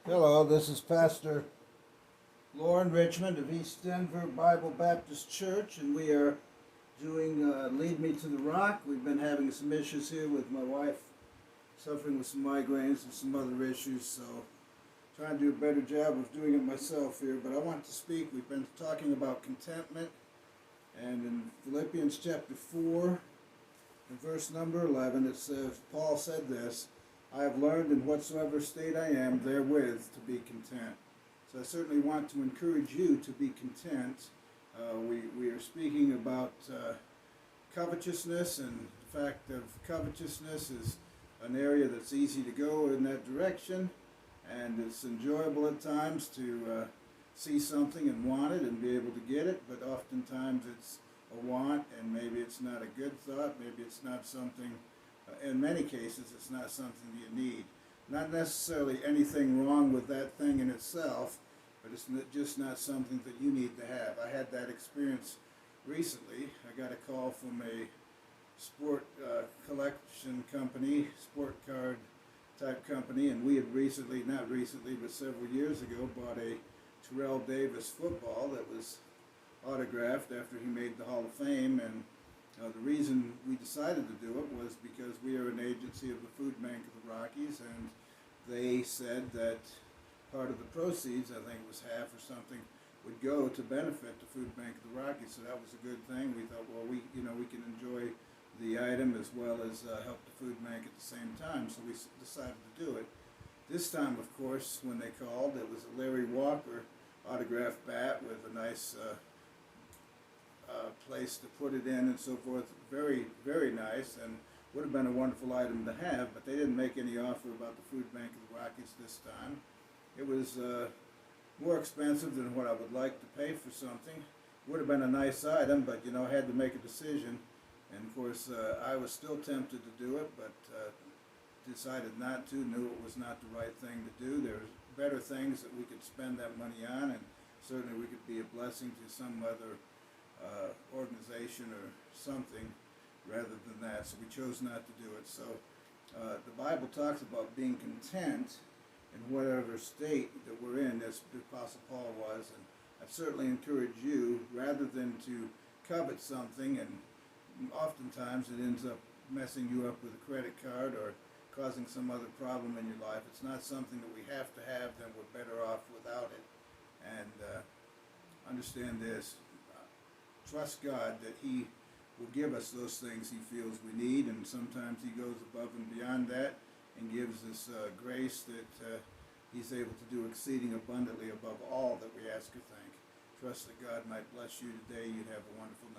Hello, this is Pastor Lauren Richmond of East Denver Bible Baptist Church, and we are doing Lead Me to the Rock. We've been having some issues here with my wife suffering with some migraines and some other issues, so trying to do a better job of doing it myself here. But I want to speak. We've been talking about contentment, and in Philippians chapter 4, in verse number 11, it says, Paul said this, I have learned in whatsoever state I am therewith to be content. So I certainly want to encourage you to be content. We are speaking about covetousness, and the fact of covetousness is an area that's easy to go in that direction, and it's enjoyable at times to see something and want it and be able to get it, but oftentimes it's a want, and maybe it's not a good thought, maybe it's not something, in many cases it's not something you need. Not necessarily anything wrong with that thing in itself, but it's just not something that you need to have. I had that experience recently. I got a call from a sport collection company, sport card type company, and we had recently, not recently, but several years ago, bought a Terrell Davis football that was autographed after he made the Hall of Fame, and the reason we decided to do it was because we are an agency of the Food Bank of the Rockies, and they said that part of the proceeds, I think it was half or something, would go to benefit the Food Bank of the Rockies. So that was a good thing. We thought, well, we can enjoy the item as well as help the food bank at the same time. So we decided to do it. This time, of course, when they called, it was a Larry Walker autographed bat with a nice place to put it in and so forth. Very, very nice, and would have been a wonderful item to have, but they didn't make any offer about the Food Bank of the Rockies this time. It was more expensive than what I would like to pay for something. Would have been a nice item, but I had to make a decision, and of course I was still tempted to do it, but decided not to, knew it was not the right thing to do. There's better things that we could spend that money on, and certainly we could be a blessing to some other organization or something rather than that, so we chose not to do it. So the Bible talks about being content in whatever state that we're in, as the Apostle Paul was, and I certainly encourage you, rather than to covet something, and oftentimes it ends up messing you up with a credit card or causing some other problem in your life. It's not something that we have to have, then we're better off without it. And understand this, trust God that He will give us those things He feels we need, and sometimes He goes above and beyond that and gives us grace that He's able to do exceeding abundantly above all that we ask or think. Trust that God might bless you today. You'd have a wonderful night.